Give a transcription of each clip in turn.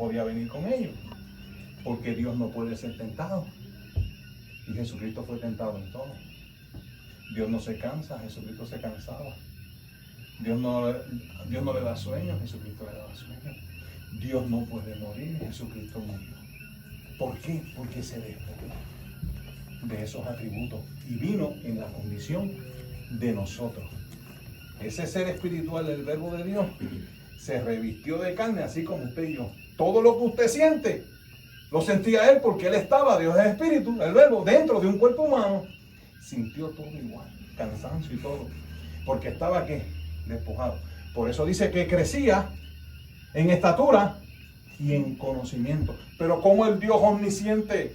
podía venir con ellos, porque Dios no puede ser tentado. Y Jesucristo fue tentado en todo. Dios no se cansa, Jesucristo se cansaba. Dios no le da sueño, Jesucristo le daba sueño. Dios no puede morir, Jesucristo murió. ¿Por qué? Porque se despojó de esos atributos y vino en la condición de nosotros. Ese ser espiritual del verbo de Dios se revistió de carne, así como usted y yo. Todo lo que usted siente lo sentía él, porque él estaba, Dios es espíritu, el verbo, dentro de un cuerpo humano. Sintió todo igual, cansancio y todo, porque estaba ¿qué? Despojado. Por eso dice que crecía en estatura y en conocimiento. Pero como el Dios omnisciente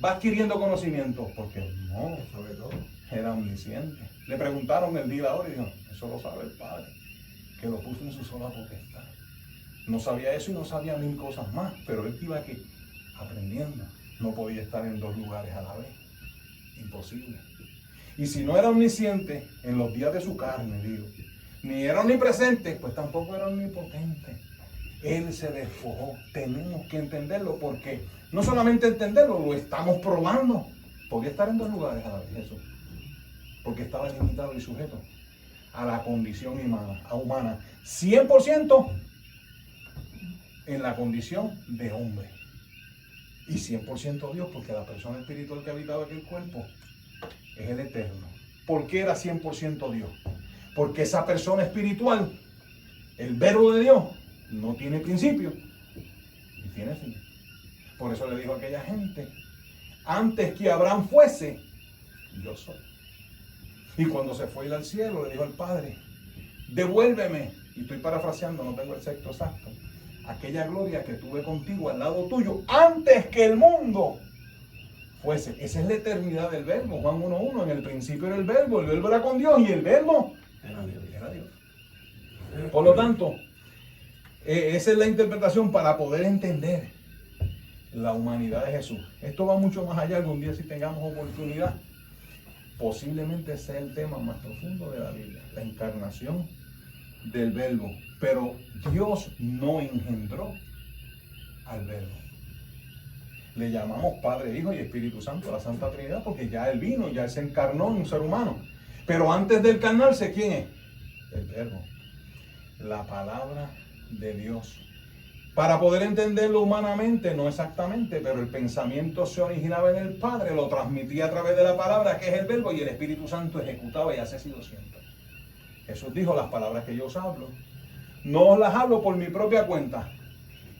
va adquiriendo conocimiento, porque no sabe todo, era omnisciente. Le preguntaron el día y la hora y dijo, eso lo sabe el Padre, que lo puso en su sola potestad. No sabía eso y no sabía mil cosas más, pero él iba aquí aprendiendo. No podía estar en dos lugares a la vez. Imposible. Y si no era omnisciente en los días de su carne, digo, ni era omnipresente, pues tampoco era omnipotente. Él se despojó. Tenemos que entenderlo, porque no solamente entenderlo, lo estamos probando. Podía estar en dos lugares a la vez, Jesús, porque estaba limitado y sujeto a la condición humana. 100% en la condición de hombre. Y 100% Dios, porque la persona espiritual que habitaba aquel cuerpo es el Eterno. ¿Por qué era 100% Dios? Porque esa persona espiritual, el verbo de Dios, no tiene principio y tiene fin. Por eso le dijo a aquella gente, antes que Abraham fuese, yo soy. Y cuando se fue al cielo, le dijo al Padre, devuélveme, y estoy parafraseando, no tengo el texto exacto, aquella gloria que tuve contigo al lado tuyo, antes que el mundo fuese. Esa es la eternidad del verbo, Juan 1:1, en el principio era el verbo era con Dios, y el verbo era Dios. Por lo tanto, esa es la interpretación para poder entender la humanidad de Jesús. Esto va mucho más allá. Algún día, si tengamos oportunidad, posiblemente sea el tema más profundo de la Biblia, la encarnación del verbo. Pero Dios no engendró al verbo. Le llamamos Padre, Hijo y Espíritu Santo, la Santa Trinidad, porque ya Él vino, ya Él se encarnó en un ser humano. Pero antes de encarnarse, ¿quién es? El verbo, la palabra de Dios. Para poder entenderlo humanamente, no exactamente, pero el pensamiento se originaba en el Padre, lo transmitía a través de la palabra, que es el verbo, y el Espíritu Santo ejecutaba, y así ha sido siempre. Jesús dijo, las palabras que yo os hablo, no os las hablo por mi propia cuenta.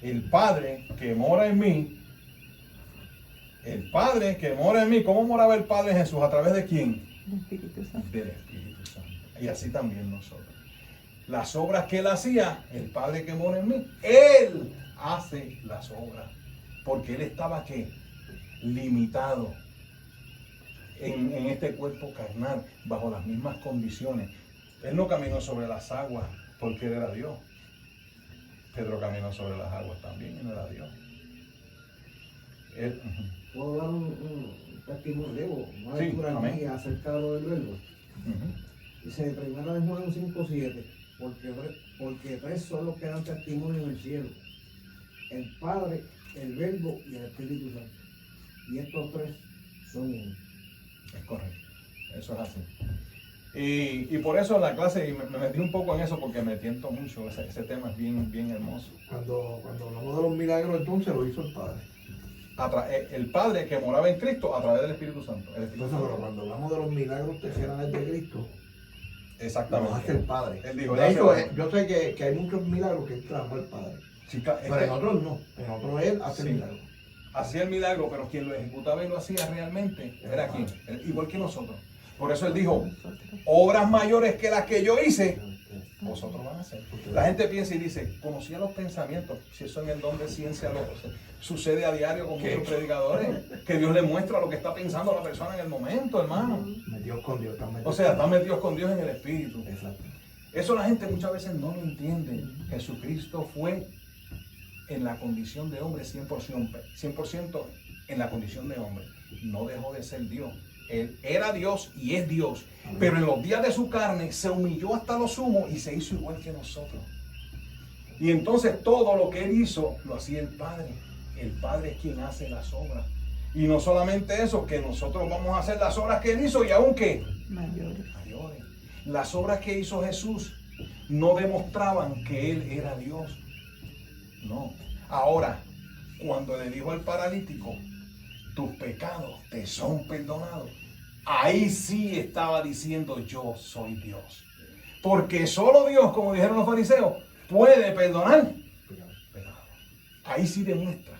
El Padre que mora en mí, ¿cómo moraba el Padre en Jesús? ¿A través de quién? El Espíritu Santo. Del Espíritu Santo. Y así también nosotros. Las obras que Él hacía, el Padre que mora en mí, Él hace las obras. Porque Él estaba, ¿qué? Limitado en este cuerpo carnal, bajo las mismas condiciones. Él no caminó sobre las aguas porque Él era Dios. Pedro caminó sobre las aguas también y no era Dios. Él, ¿Puedo dar un testimonio, una sí, lectura amén. mía acerca de lo del verbo? Dice, primera de Juan 5:7, porque tres son los que dan testimonio en el cielo, el Padre, el Verbo y el Espíritu Santo. Y estos tres son uno. Es correcto, eso es así. Y por eso en la clase me metí un poco en eso, porque me tiento mucho. Ese tema es bien hermoso. Cuando hablamos de los milagros, entonces lo hizo el Padre. El Padre que moraba en Cristo a través del Espíritu Santo. El Espíritu Entonces, Santo. pero cuando hablamos de los milagros terrenales de Cristo, Exactamente. lo hace el Padre. Él dijo, de hecho, yo sé que hay muchos milagros que él clamó al Padre. Sí, Pero en otros no. En otros él hace sí, milagros. hacía el milagro, pero quien lo ejecutaba y lo hacía realmente era quien, igual que nosotros. Por eso Él dijo, obras mayores que las que yo hice, vosotros van a hacer. La gente piensa y dice, conocía los pensamientos. Si eso en el don de ciencia sucede a diario con muchos predicadores, que Dios le muestra lo que está pensando la persona en el momento, hermano. Metidos con Dios también. O sea, están metidos con Dios en el Espíritu. Exacto. Eso la gente muchas veces no lo entiende. Jesucristo fue en la condición de hombre 100% en la condición de hombre. No dejó de ser Dios. Él era Dios y es Dios. Amén. Pero en los días de su carne se humilló hasta lo sumo y se hizo igual que nosotros. Y entonces todo lo que él hizo, lo hacía el Padre. El Padre es quien hace las obras. Y no solamente eso, que nosotros vamos a hacer las obras que él hizo y aún que Mayores. mayores. Las obras que hizo Jesús no demostraban que él era Dios. No. Ahora, cuando le dijo al paralítico, tus pecados te son perdonados, ahí sí estaba diciendo, yo soy Dios. Porque solo Dios, como dijeron los fariseos, puede perdonar pecados. Ahí sí demuestra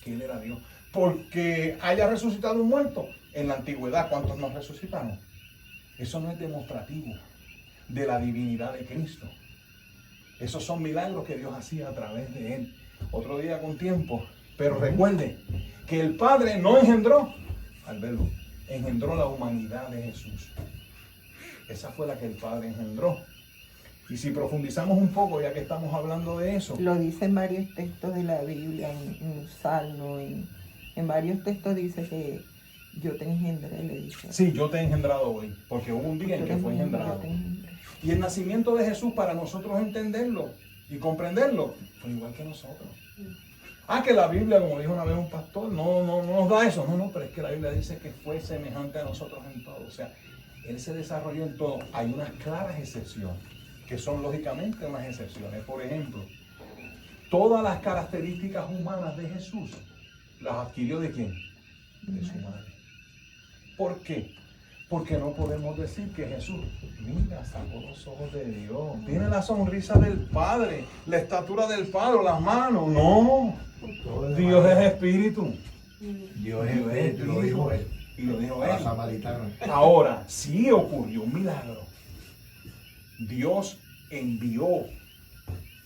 que él era Dios. Porque haya resucitado un muerto. En la antigüedad, ¿cuántos nos resucitaron? Eso no es demostrativo de la divinidad de Cristo. Esos son milagros que Dios hacía a través de él. Otro día con tiempo. Pero recuerde que el Padre no engendró al Verbo, engendró la humanidad de Jesús. Esa fue la que el Padre engendró. Y si profundizamos un poco, ya que estamos hablando de eso. Lo dice en varios textos de la Biblia, en Salmo, en varios textos dice que yo te engendré, le dice. Sí, yo te he engendrado hoy, porque hubo un día en que fue engendrado. Y el nacimiento de Jesús, para nosotros entenderlo y comprenderlo, fue igual que nosotros. Que la Biblia, como dijo una vez un pastor, no nos da eso. No, pero es que la Biblia dice que fue semejante a nosotros en todo. O sea, él se desarrolló en todo. Hay unas claras excepciones, que son lógicamente unas excepciones. Por ejemplo, todas las características humanas de Jesús las adquirió ¿de quién? De su madre. ¿Por qué? Porque no podemos decir que Jesús, mira, sacó los ojos de Dios, tiene la sonrisa del Padre, la estatura del Padre, las manos. No, Dios es espíritu. Dios es espíritu, lo dijo él. Y lo dijo A la él. samaritana. Ahora, sí ocurrió un milagro. Dios envió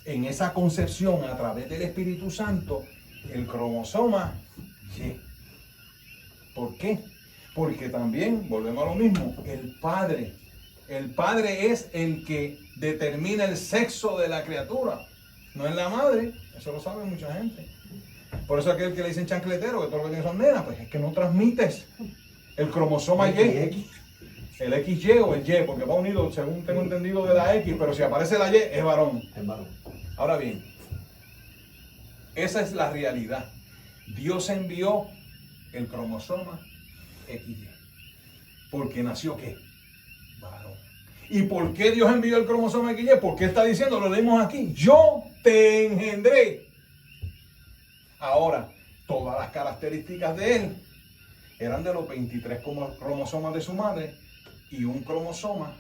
en esa concepción a través del Espíritu Santo el cromosoma Y. ¿Por qué? Porque también, volvemos a lo mismo, el Padre es el que determina el sexo de la criatura, no es la madre. Eso lo sabe mucha gente. Por eso aquel que le dicen chancletero, que todo lo que tiene son nenas, pues es que no transmites el cromosoma Y. El XY o el Y, porque va unido, según tengo entendido, de la X, pero si aparece la Y, es varón. Hermano. Ahora bien, esa es la realidad. Dios envió el cromosoma XY. Porque nació ¿qué? Varón. ¿Y por qué Dios envió el cromosoma XY? Porque está diciendo, lo leímos aquí, yo te engendré. Ahora, todas las características de él eran de los 23 cromosomas de su madre y un cromosoma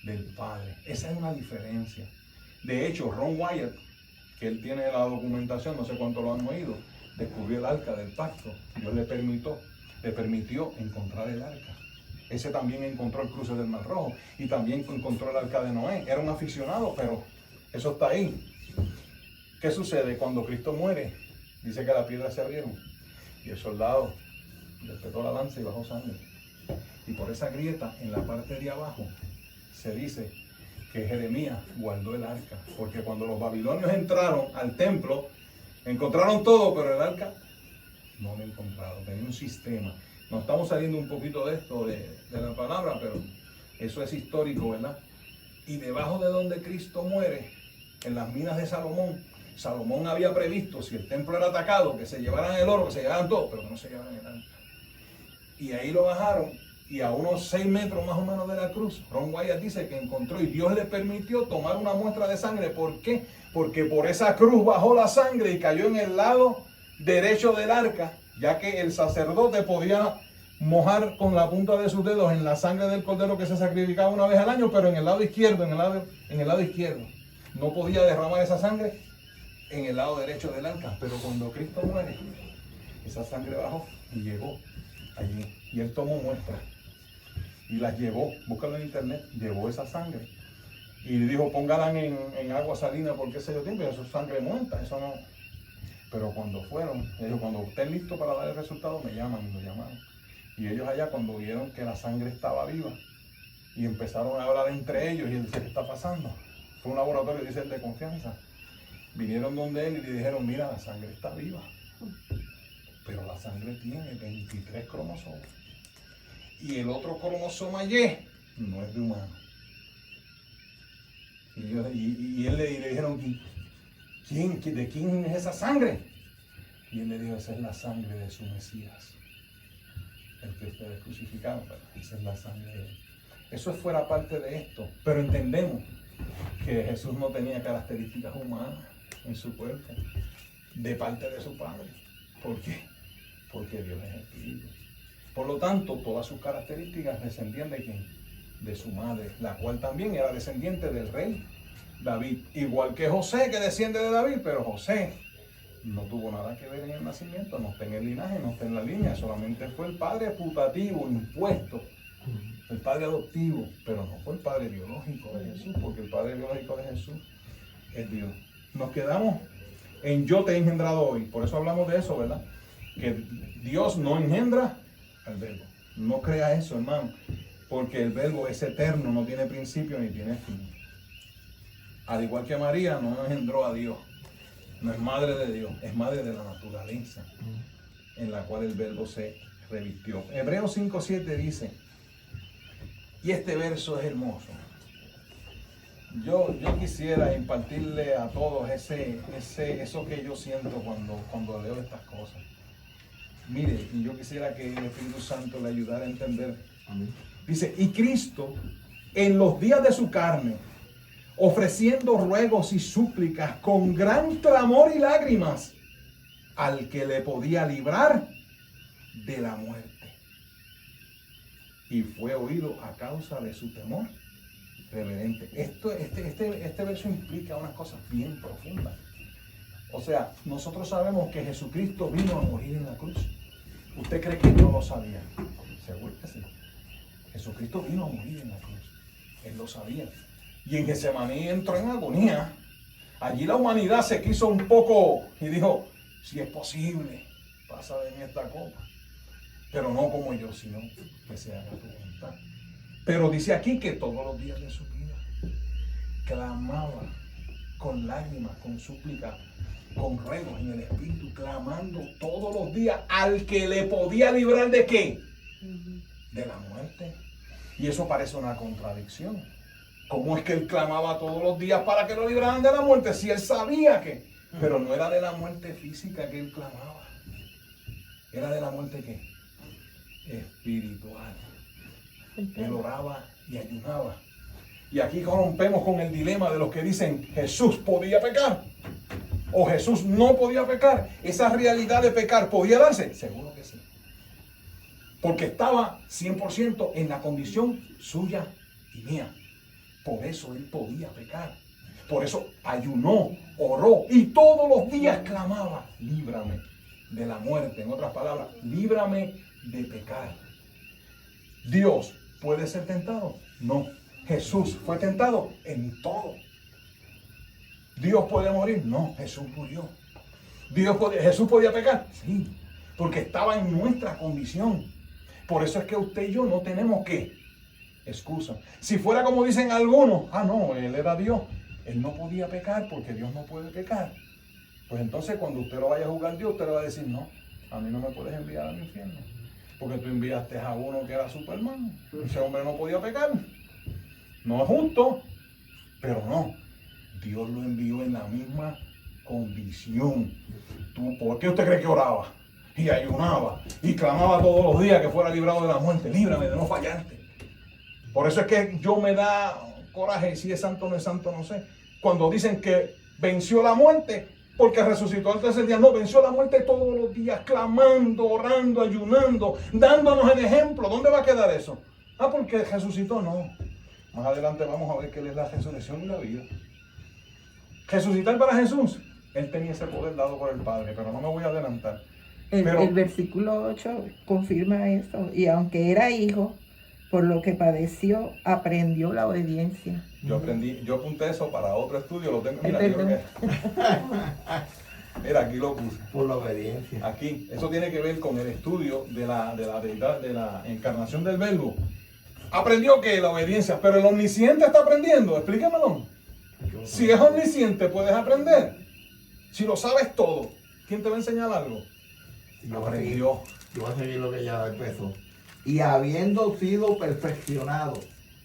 del padre. Esa es una diferencia. De hecho, Ron Wyatt, que él tiene la documentación, no sé cuánto lo han oído, descubrió el arca del pacto. Dios le permitió encontrar el arca. Ese también encontró el cruce del Mar Rojo y también encontró el arca de Noé. Era un aficionado, pero eso está ahí. ¿Qué sucede? Cuando Cristo muere, dice que las piedras se abrieron y el soldado despetó la lanza y bajó sangre. Y por esa grieta en la parte de abajo se dice que Jeremías guardó el arca, porque cuando los babilonios entraron al templo, encontraron todo, pero el arca no lo encontraron. Tenía un sistema. Nos estamos saliendo un poquito de esto, de la palabra, pero eso es histórico, ¿verdad? Y debajo de donde Cristo muere, en las minas de Salomón, Salomón había previsto, si el templo era atacado, que se llevaran el oro, que se llevaran todo, pero que no se llevaran el arca. Y ahí lo bajaron, y a unos 6 metros más o menos de la cruz, Ron Wyatt dice que encontró, y Dios le permitió tomar una muestra de sangre. ¿Por qué? Porque por esa cruz bajó la sangre y cayó en el lado derecho del arca, ya que el sacerdote podía mojar con la punta de sus dedos en la sangre del cordero que se sacrificaba una vez al año, pero en el lado izquierdo, en el lado izquierdo. No podía derramar esa sangre en el lado derecho del arca. Pero cuando Cristo muere, esa sangre bajó y llegó allí. Y él tomó muestras y las llevó, búscalo en internet, llevó esa sangre. Y dijo, póngalas en agua salina por qué sé yo tiempo, y eso es sangre muerta, eso no. Pero cuando fueron, ellos cuando estén listos para dar el resultado, me llaman, y lo llamaron. Y ellos allá cuando vieron que la sangre estaba viva, y empezaron a hablar entre ellos, y él dice, ¿qué está pasando? Fue un laboratorio, dice él, de confianza. Vinieron donde él y le dijeron, mira, la sangre está viva, pero la sangre tiene 23 cromosomas. Y el otro cromosoma Y no es de humano. Y él le dijeron, ¿De quién es esa sangre? Y él le dijo, esa es la sangre de su Mesías, el que ustedes crucificaron, pero esa es la sangre de él. Eso es fuera parte de esto, pero entendemos que Jesús no tenía características humanas en su cuerpo, de parte de su Padre. ¿Por qué? Porque Dios es espíritu. Por lo tanto, todas sus características descendían de quién? De su madre, la cual también era descendiente del rey David. Igual que José, que desciende de David, pero José no tuvo nada que ver en el nacimiento, no está en el linaje, no está en la línea, solamente fue el padre putativo, impuesto, el padre adoptivo, pero no fue el padre biológico de Jesús, porque el padre biológico de Jesús es Dios. Nos quedamos en yo te he engendrado hoy, por eso hablamos de eso, ¿verdad? Que Dios no engendra al verbo, no crea eso, hermano, porque el verbo es eterno, no tiene principio ni tiene fin. Al igual que María no engendró a Dios, no es madre de Dios, es madre de la naturaleza en la cual el verbo se revistió. Hebreos 5:7 dice, y este verso es hermoso. Yo quisiera impartirle a todos eso que yo siento cuando leo estas cosas. Mire, y yo quisiera que el Espíritu Santo le ayudara a entender. Amén. Dice, y Cristo en los días de su carne, ofreciendo ruegos y súplicas con gran clamor y lágrimas al que le podía librar de la muerte. Y fue oído a causa de su temor reverente. Este verso implica unas cosas bien profundas. O sea, nosotros sabemos que Jesucristo vino a morir en la cruz. ¿Usted cree que no lo sabía? Seguro que sí. Jesucristo vino a morir en la cruz. Él lo sabía. Y en Getsemaní entró en agonía. Allí la humanidad se quiso un poco y dijo, si es posible, pasa de mí esta copa. Pero no como yo, sino que se haga tu voluntad. Pero dice aquí que todos los días de su vida clamaba con lágrimas, con súplica, con ruegos en el Espíritu, clamando todos los días al que le podía librar ¿de qué? De la muerte. Y eso parece una contradicción. ¿Cómo es que él clamaba todos los días para que lo libraran de la muerte? Si él sabía que, pero no era de la muerte física que él clamaba. Era de la muerte ¿qué? Espiritual. Él oraba y ayunaba. Y aquí rompemos con el dilema de los que dicen Jesús podía pecar o Jesús no podía pecar. Esa realidad de pecar podía darse. Seguro que sí. Porque estaba 100% en la condición suya y mía. Por eso él podía pecar. Por eso ayunó, oró y todos los días clamaba, líbrame de la muerte. En otras palabras, líbrame de pecar. ¿Dios puede ser tentado? No. Jesús fue tentado en todo. ¿Dios puede morir? No. Jesús murió. ¿Jesús podía pecar? Sí. Porque estaba en nuestra condición. Por eso es que usted y yo no tenemos que excusa. Si fuera como dicen algunos, no, él era Dios, él no podía pecar porque Dios no puede pecar. Pues entonces cuando usted lo vaya a juzgar Dios, usted le va a decir, no, a mí no me puedes enviar al infierno, porque tú enviaste a uno que era Superman. Ese hombre no podía pecar. No es justo, pero no. Dios lo envió en la misma condición. ¿Por qué usted cree que oraba? Y ayunaba, y clamaba todos los días que fuera librado de la muerte. Líbrame de no fallarte. Por eso es que yo me da coraje, si es santo o no es santo, no sé. Cuando dicen que venció la muerte, porque resucitó al tercer día. No, venció la muerte todos los días, clamando, orando, ayunando, dándonos el ejemplo. ¿Dónde va a quedar eso? Porque resucitó, no. Más adelante vamos a ver que Él es la resurrección y la vida. Resucitar para Jesús, Él tenía ese poder dado por el Padre, pero no me voy a adelantar. El versículo 8 confirma eso. Y aunque era hijo, por lo que padeció, aprendió la obediencia. Yo apunté eso para otro estudio, lo tengo. Mira, aquí lo puse. Por la obediencia. Aquí, eso tiene que ver con el estudio de la deidad, de la encarnación del verbo. Aprendió que la obediencia, pero el omnisciente está aprendiendo, explícamelo. Si es omnisciente, puedes aprender. Si lo sabes todo, ¿quién te va a enseñar algo? Yo voy a seguir lo que ya empezó. Y habiendo sido perfeccionado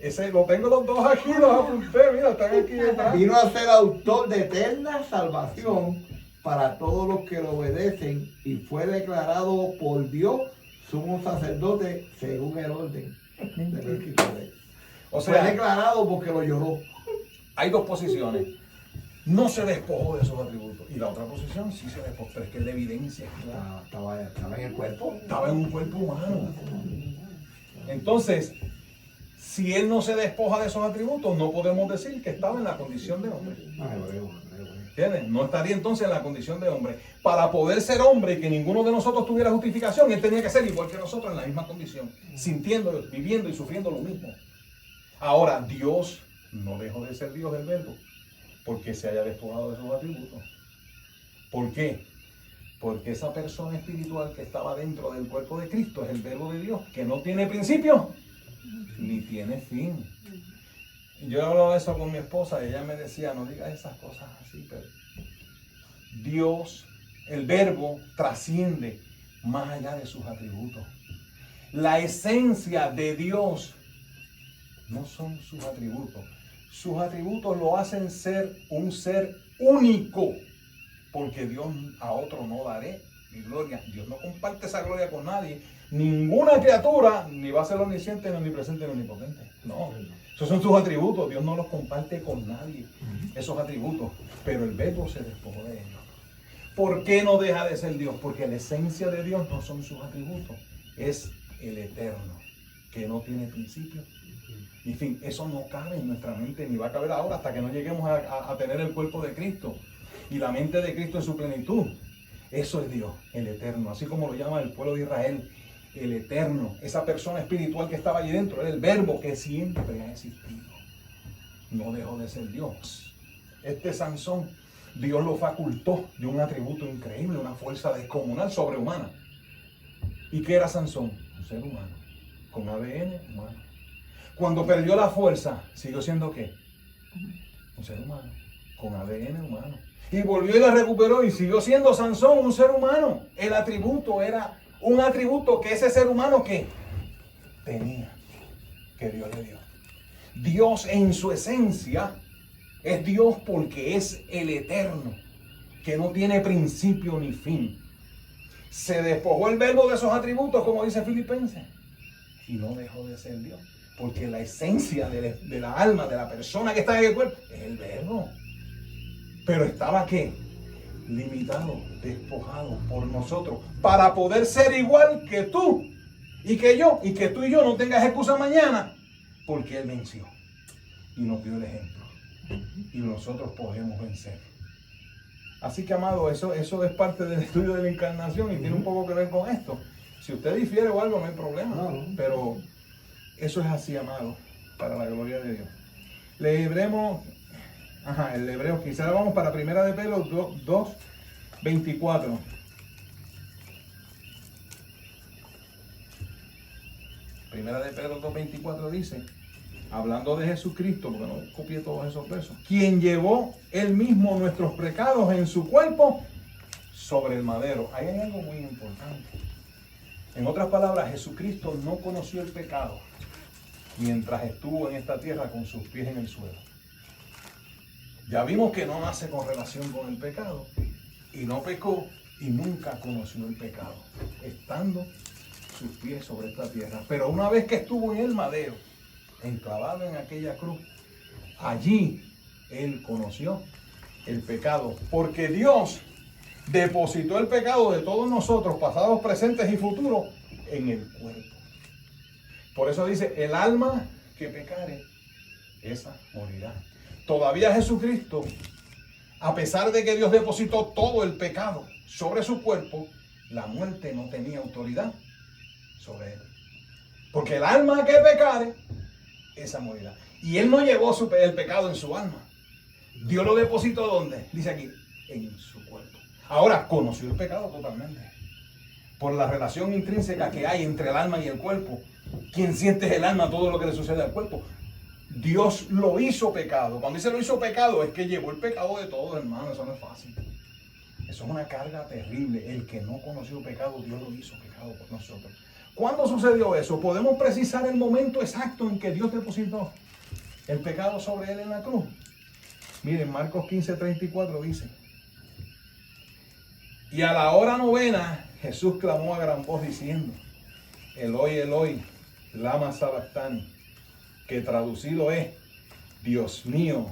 Ese, lo tengo los dos aquí, los apunté, mira, están aquí detrás. Vino a ser autor de eterna salvación para todos los que lo obedecen y fue declarado por Dios sumo sacerdote según el orden de Melquisedec. O Fue sea, declarado porque lo lloró. hay dos posiciones. No se despojó de esos atributos. Y la otra posición sí se despojó, pero es que es de evidencia. Estaba en el cuerpo. Estaba en un cuerpo humano. Entonces, si él no se despoja de esos atributos, no podemos decir que estaba en la condición de hombre. ¿Entiendes? No estaría entonces en la condición de hombre. Para poder ser hombre y que ninguno de nosotros tuviera justificación, él tenía que ser igual que nosotros en la misma condición, sintiendo, viviendo y sufriendo lo mismo. Ahora, Dios no dejó de ser Dios, el Verbo, porque se haya despojado de sus atributos. ¿Por qué? Porque esa persona espiritual que estaba dentro del cuerpo de Cristo es el Verbo de Dios, que no tiene principio ni tiene fin. Yo hablaba de eso con mi esposa y ella me decía, no digas esas cosas así, pero Dios, el Verbo, trasciende más allá de sus atributos. La esencia de Dios no son sus atributos. Sus atributos lo hacen ser un ser único, porque Dios a otro no daré mi gloria. Dios no comparte esa gloria con nadie. Ninguna criatura ni va a ser omnisciente, ni omnipresente, ni omnipotente. No, esos son sus atributos. Dios no los comparte con nadie, esos atributos. Pero el Verbo se despojó de ellos. ¿Por qué no deja de ser Dios? Porque la esencia de Dios no son sus atributos. Es el eterno, que no tiene principio. En fin, eso no cabe en nuestra mente, ni va a caber ahora hasta que no lleguemos a tener el cuerpo de Cristo y la mente de Cristo en su plenitud. Eso es Dios, el eterno, así como lo llama el pueblo de Israel, el eterno, esa persona espiritual que estaba allí dentro, era el Verbo que siempre ha existido. No dejó de ser Dios. Este Sansón, Dios lo facultó de un atributo increíble, una fuerza descomunal, sobrehumana. ¿Y qué era Sansón? Un ser humano, con ADN humano. Cuando perdió la fuerza, ¿siguió siendo qué? Un ser humano, con ADN humano. Y volvió y la recuperó y siguió siendo Sansón, un ser humano. El atributo era un atributo que ese ser humano que tenía, que Dios le dio. Dios en su esencia es Dios porque es el eterno, que no tiene principio ni fin. Se despojó el Verbo de esos atributos, como dice Filipenses, y no dejó de ser Dios. Porque la esencia de la alma, de la persona que está en el cuerpo, es el Verbo. Pero estaba ¿qué? Limitado, despojado por nosotros, para poder ser igual que tú y que yo, y que tú y yo no tengas excusa mañana, porque Él venció y nos dio el ejemplo. Y nosotros podemos vencer. Así que, amado, eso es parte del estudio de la encarnación y tiene un poco que ver con esto. Si usted difiere o algo, no hay problema. No. Pero eso es así, amado, para la gloria de Dios. Leeremos, el hebreo, quizás vamos para Primera de Pedro 2:24. Primera de Pedro 2:24 dice, hablando de Jesucristo, porque no copié todos esos versos, quien llevó él mismo nuestros pecados en su cuerpo sobre el madero. Ahí hay algo muy importante. En otras palabras, Jesucristo no conoció el pecado mientras estuvo en esta tierra con sus pies en el suelo. Ya vimos que no nace con relación con el pecado y no pecó y nunca conoció el pecado, estando sus pies sobre esta tierra. Pero una vez que estuvo en el madero, enclavado en aquella cruz, allí él conoció el pecado, porque Dios depositó el pecado de todos nosotros, pasados, presentes y futuros, en el cuerpo. Por eso dice, el alma que pecare, esa morirá. Todavía Jesucristo, a pesar de que Dios depositó todo el pecado sobre su cuerpo, la muerte no tenía autoridad sobre él. Porque el alma que pecare, esa morirá. Y él no llevó el pecado en su alma. Dios lo depositó ¿dónde? Dice aquí, en su cuerpo. Ahora conoció el pecado totalmente. Por la relación intrínseca que hay entre el alma y el cuerpo. Quien siente es el alma, todo lo que le sucede al cuerpo. Dios lo hizo pecado. Cuando dice lo hizo pecado, es que llevó el pecado de todos, hermano. Eso no es fácil. Eso es una carga terrible. El que no conoció pecado, Dios lo hizo pecado por nosotros. ¿Cuándo sucedió eso? Podemos precisar el momento exacto en que Dios depositó el pecado sobre él en la cruz. Miren, Marcos 15:34 dice: y a la hora novena Jesús clamó a gran voz diciendo: Eloi, Eloi, lama sabactani, que traducido es: Dios mío,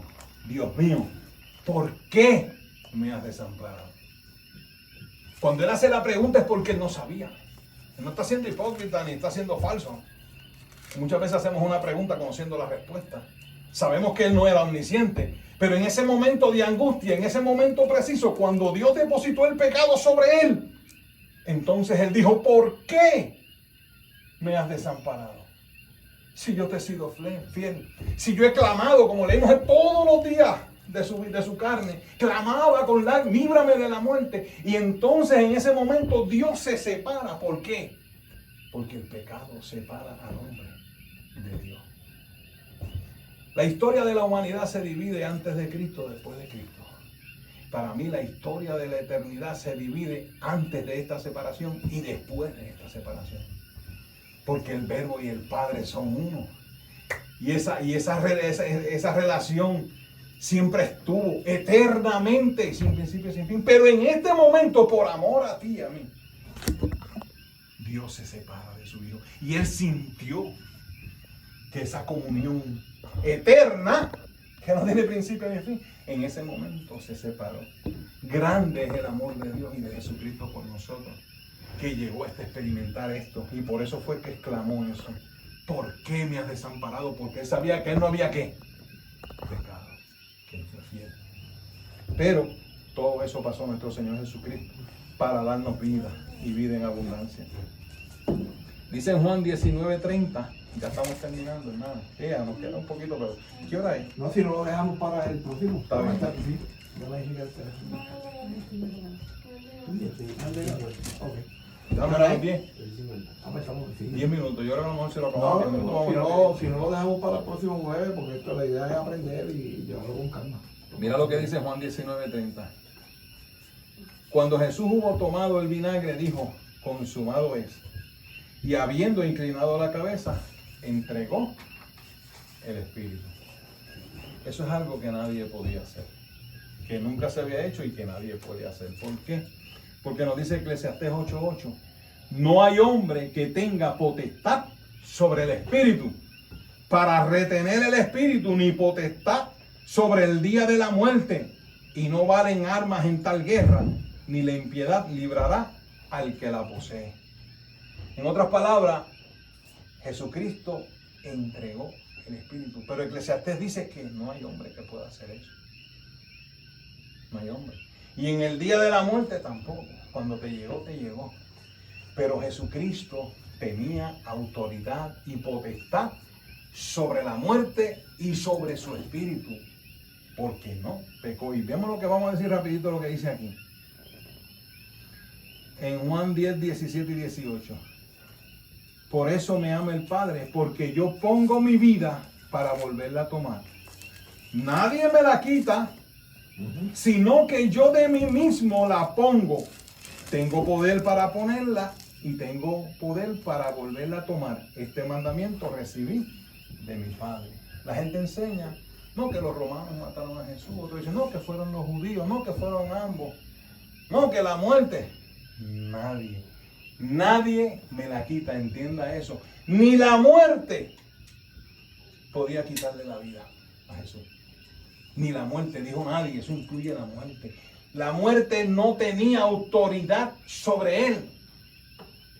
¿por qué me has desamparado? Cuando él hace la pregunta es porque él no sabía. Él no está siendo hipócrita ni está siendo falso. Muchas veces hacemos una pregunta conociendo la respuesta. Sabemos que él no era omnisciente, pero en ese momento de angustia, en ese momento preciso, cuando Dios depositó el pecado sobre él, entonces él dijo: ¿por qué me has desamparado? Si yo te he sido fiel, si yo he clamado, como leímos todos los días de su carne, clamaba con lágrimas: líbrame de la muerte. Y entonces en ese momento Dios se separa. ¿Por qué? Porque el pecado separa al hombre de Dios. La historia de la humanidad se divide antes de Cristo, después de Cristo. Para mí la historia de la eternidad se divide antes de esta separación y después de esta separación. Porque el Verbo y el Padre son uno. Y esa relación siempre estuvo eternamente, sin principio y sin fin. Pero en este momento, por amor a ti y a mí, Dios se separa de su Hijo. Y Él sintió que esa comunión eterna, que no tiene principio ni fin, en ese momento se separó. Grande es el amor de Dios y de Jesucristo por nosotros, que llegó hasta experimentar esto. Y por eso fue que exclamó eso: ¿por qué me has desamparado? Porque él sabía que él no había ¿qué? Pecado, que él fue fiel. Pero todo eso pasó a nuestro Señor Jesucristo para darnos vida y vida en abundancia. Dice en Juan 19:30, ya estamos terminando, hermano. Nos queda un poquito, pero ¿qué hora es? No, si no lo dejamos para el próximo. Está bien. Sí. Ya me dije el teléfono. Ok. Dame ¿Hora las es? 10. Ah, pues estamos, sí. 10 minutos. Yo creo que a lo mejor se lo acabamos. No, 10 minutos. si no lo dejamos para el próximo jueves, porque esto la idea es aprender y llevarlo con calma. Mira lo que dice Juan 19:30. Cuando Jesús hubo tomado el vinagre, dijo: consumado es. Y habiendo inclinado la cabeza, entregó el Espíritu. Eso es algo que nadie podía hacer, que nunca se había hecho y que nadie puede hacer. ¿Por qué? Porque nos dice Eclesiastés 8:8: no hay hombre que tenga potestad sobre el Espíritu para retener el Espíritu, ni potestad sobre el día de la muerte, y no valen armas en tal guerra, ni la impiedad librará al que la posee. En otras palabras, Jesucristo entregó el Espíritu, pero Eclesiastés dice que no hay hombre que pueda hacer eso. No hay hombre. Y en el día de la muerte tampoco. Cuando te llegó, te llegó. Pero Jesucristo tenía autoridad y potestad sobre la muerte y sobre su espíritu, porque no pecó. Y vemos lo que vamos a decir rapidito, lo que dice aquí. En Juan 10, 17 y 18. Por eso me ama el Padre, porque yo pongo mi vida para volverla a tomar. Nadie me la quita, sino que yo de mí mismo la pongo. Tengo poder para ponerla y tengo poder para volverla a tomar. Este mandamiento recibí de mi Padre. La gente enseña, no, que los romanos mataron a Jesús. Otros dicen, no, que fueron los judíos, no, que fueron ambos. No, que la muerte. Nadie me la quita, entienda eso. Ni la muerte podía quitarle la vida a Jesús. Ni la muerte, dijo nadie, eso incluye la muerte. La muerte no tenía autoridad sobre él.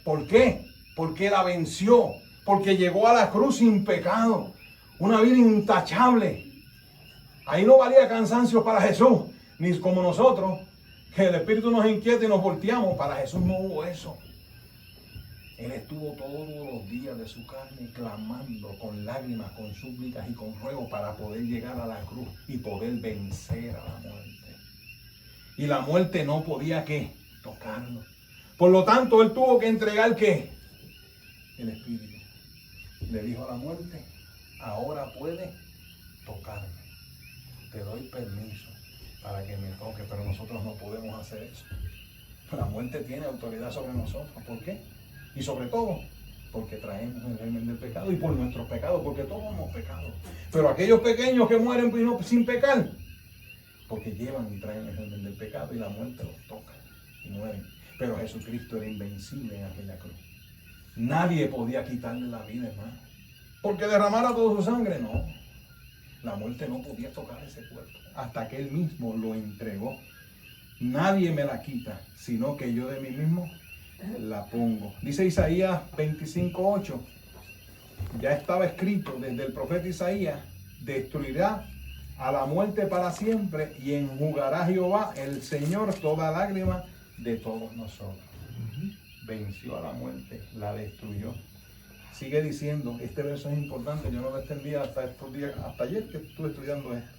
¿Por qué? Porque la venció, porque llegó a la cruz sin pecado, una vida intachable. Ahí no valía cansancio para Jesús, ni como nosotros, que el Espíritu nos inquieta y nos volteamos. Para Jesús no hubo eso. Él estuvo todos los días de su carne clamando con lágrimas, con súplicas y con ruegos para poder llegar a la cruz y poder vencer a la muerte. Y la muerte no podía, ¿qué? Tocarlo. Por lo tanto, él tuvo que entregar, ¿qué? El Espíritu. Le dijo a la muerte, ahora puede tocarme. Te doy permiso para que me toque, pero nosotros no podemos hacer eso. La muerte tiene autoridad sobre nosotros. ¿Por qué? Y sobre todo, porque traemos el germen del pecado y por nuestros pecados, porque todos hemos pecado. Pero aquellos pequeños que mueren sin pecar, porque llevan y traen el germen del pecado y la muerte los toca y mueren. Pero Jesucristo era invencible en aquella cruz. Nadie podía quitarle la vida, hermano. Porque derramara toda su sangre, no. La muerte no podía tocar ese cuerpo hasta que Él mismo lo entregó. Nadie me la quita, sino que yo de mí mismo la pongo. Dice Isaías 25:8. Ya estaba escrito desde el profeta Isaías: destruirá a la muerte para siempre y enjugará Jehová, el Señor, toda lágrima de todos nosotros. Venció a la muerte, la destruyó. Sigue diciendo, este verso es importante, yo no lo entendía hasta estos días, hasta ayer que estuve estudiando esto.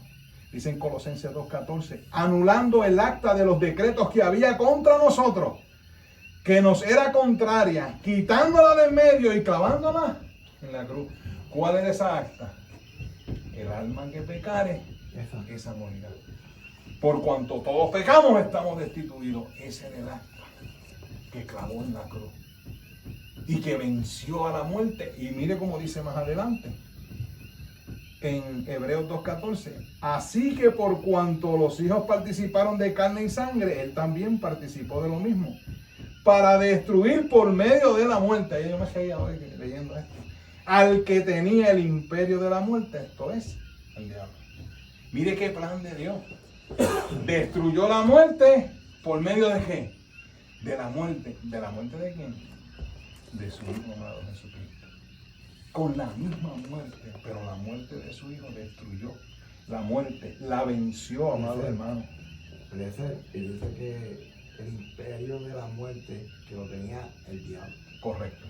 Dice en Colosenses 2:14, anulando el acta de los decretos que había contra nosotros, que nos era contraria, quitándola de en medio y clavándola en la cruz. ¿Cuál era esa acta? El alma que pecare, esa morirá. Por cuanto todos pecamos, estamos destituidos. Ese era el acta que clavó en la cruz y que venció a la muerte. Y mire cómo dice más adelante en Hebreos 2:14, así que por cuanto los hijos participaron de carne y sangre, Él también participó de lo mismo, para destruir por medio de la muerte. Ahí yo me seguía hoy leyendo esto, al que tenía el imperio de la muerte, esto es, el diablo. Mire qué plan de Dios. Destruyó la muerte por medio de qué? De la muerte. ¿De la muerte de quién? De su Hijo amado Jesucristo. Con la misma muerte, pero la muerte de su Hijo destruyó la muerte, la venció, amado hermano. Y dice que el imperio de la muerte que lo tenía el diablo. Correcto.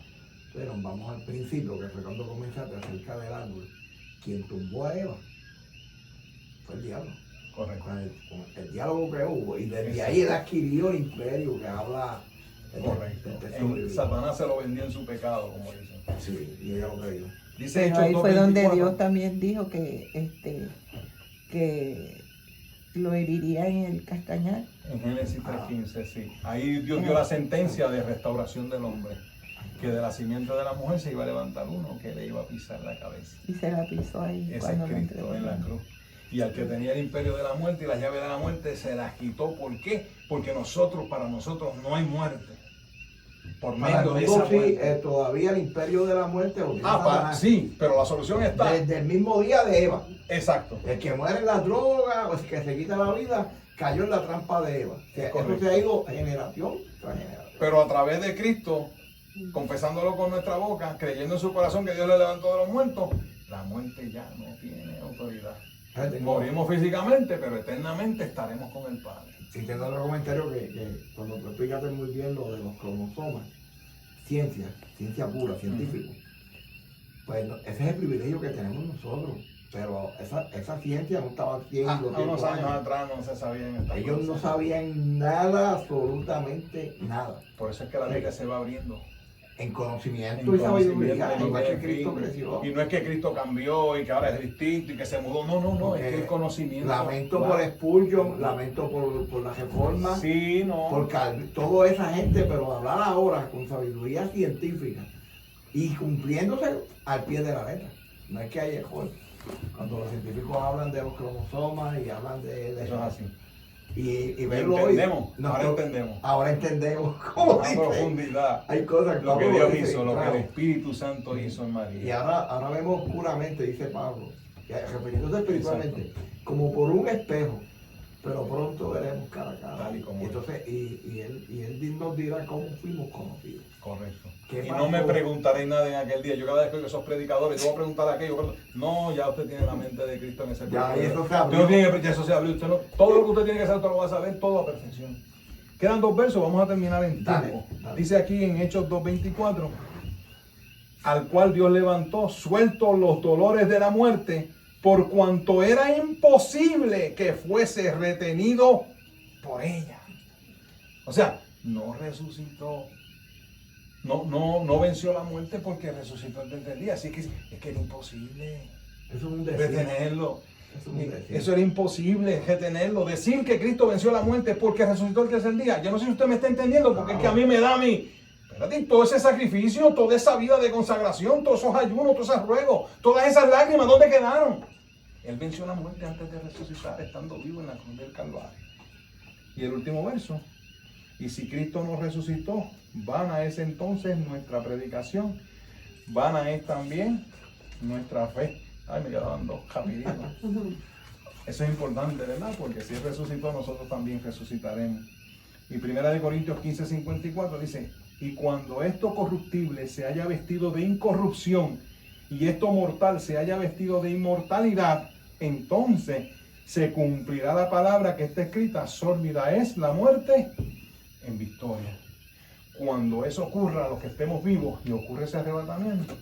Pero vamos al principio, que fue cuando comenzaste acerca del árbol. Quien tumbó a Eva fue el diablo. Correcto. Con el diálogo que hubo. Y desde ahí él adquirió el imperio que habla. Correcto. Satanás se lo vendió en su pecado, como dicen. Sí, y ella lo creyó. Dice Pero Hechos ahí fue donde 2:24. Dios también dijo que lo heriría en el castañar. En Génesis 3:15, sí. Ahí Dios dio la sentencia de restauración del hombre, que de la simiente de la mujer se iba a levantar uno que le iba a pisar la cabeza. Y se la pisó ahí Ese es cuando lo Cristo entregó. en la cruz. Y al que tenía el imperio de la muerte y las llaves de la muerte se las quitó. ¿Por qué? Porque para nosotros no hay muerte. Por Para medio de el esa mundo sí, muerte. todavía el imperio de la muerte lo tiene Satanás. Sí, pero la solución está. Desde el mismo día de Eva. Exacto. El que muere en la droga o el que se quita la vida cayó en la trampa de Eva. O sea, eso Correcto. se ha ido generación tras generación. Pero a través de Cristo, confesándolo con nuestra boca, creyendo en su corazón que Dios le levantó de los muertos, la muerte ya no tiene autoridad. Morimos físicamente, pero eternamente estaremos con el Padre. Si te da otro comentario que cuando tú explicaste muy bien lo de los cromosomas, ciencia pura, científico, pues ese es el privilegio que tenemos nosotros. Pero esa ciencia no estaba haciendo Hace unos años atrás no se sabían estas Ellos cosas. no sabían nada, absolutamente nada. Por eso es que la Biblia se va abriendo. En conocimiento En y sabiduría, conocimiento, igual que en Cristo fin. creció. Y no es que Cristo cambió y que ahora es distinto y que se mudó. No, es que el conocimiento. Lamento va. por Spurgeon, lamento por la reforma, Sí, no. por toda esa gente, pero hablar ahora con sabiduría científica y cumpliéndose al pie de la letra. No es que haya error. Cuando los científicos hablan de los cromosomas y hablan de Eso es así. y verlo hoy. Entendemos, ahora entendemos. Ahora entendemos cómo A dice. profundidad. Hay cosas que Lo que Pablo Dios dice, hizo, lo que claro. el Espíritu Santo hizo en Y María. ahora vemos puramente, dice Pablo, refiriéndose espiritualmente, como por un espejo, pero pronto veremos cara a cara. Tal y como entonces, y él nos dirá cómo fuimos conocidos. Correcto. ¿Qué Y pasó? no me preguntaréis nada en aquel día. Yo cada vez que oigo esos predicadores, yo voy a preguntar aquello. No, ya usted tiene la mente de Cristo en ese Ya, y eso se Usted abrió. no tiene que, ya eso se abrió. Usted no, todo lo que usted tiene que saber, usted lo va a saber todo a perfección. Quedan 2 versos, vamos a terminar en Dale, tiempo. dale. Dice aquí en Hechos 2:24, al cual Dios levantó, sueltos los dolores de la muerte, por cuanto era imposible que fuese retenido por ella. O sea, no resucitó. No venció la muerte porque resucitó el tercer día. Así que es que era imposible Eso es un decir. retenerlo. Eso es un decir. Eso era imposible retenerlo. Decir que Cristo venció la muerte porque resucitó el tercer día. Yo no sé si usted me está entendiendo porque es que a mí me da a mí. Espérate, todo ese sacrificio, toda esa vida de consagración, todos esos ayunos, todos esos ruegos, todas esas lágrimas, ¿dónde quedaron? Él venció la muerte antes de resucitar, estando vivo en la cruz del Calvario. Y el último verso. Y si Cristo nos resucitó, vana es entonces nuestra predicación, vana es también nuestra fe. Ay, me quedaban dos, rapidito. Eso es importante, ¿verdad? Porque si Él resucitó, nosotros también resucitaremos. Y 1 Corintios 15:54 dice, y cuando esto corruptible se haya vestido de incorrupción, y esto mortal se haya vestido de inmortalidad, entonces se cumplirá la palabra que está escrita, sórdida es la muerte en victoria. Cuando eso ocurra, a los que estemos vivos y ocurre ese arrebatamiento,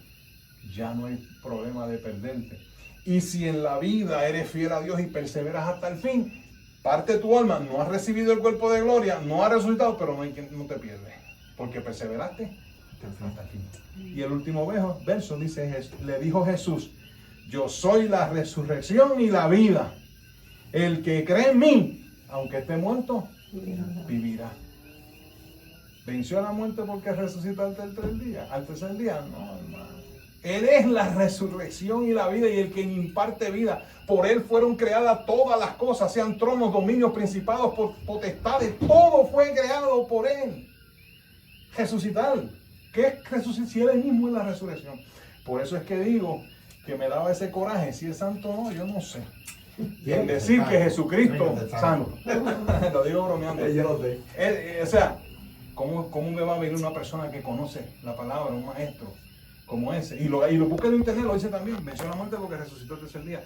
ya no hay problema de perderte. Y si en la vida eres fiel a Dios y perseveras hasta el fin, parte de tu alma, no has recibido el cuerpo de gloria, no has resucitado, pero no te pierdes, porque perseveraste hasta el fin. Y el último verso dice, le dijo Jesús, yo soy la resurrección y la vida. El que cree en mí, aunque esté muerto, vivirá. ¿Venció la muerte porque resucitó al tercer día? No, hermano. Él es la resurrección y la vida, y el que imparte vida. Por Él fueron creadas todas las cosas, sean tronos, dominios, principados, potestades. Todo fue creado por Él. Resucitar. ¿Qué es resucitar? Si Él mismo es la resurrección. Por eso es que digo que me daba ese coraje. Si es santo o no, yo no sé. En decir que Jesucristo es santo. Lo digo bromeando. Yo lo sé. O sea, ¿cómo me va a venir una persona que conoce la palabra, un maestro como ese? Y lo busca en internet, lo dice también. Venció la muerte porque resucitó el tercer día.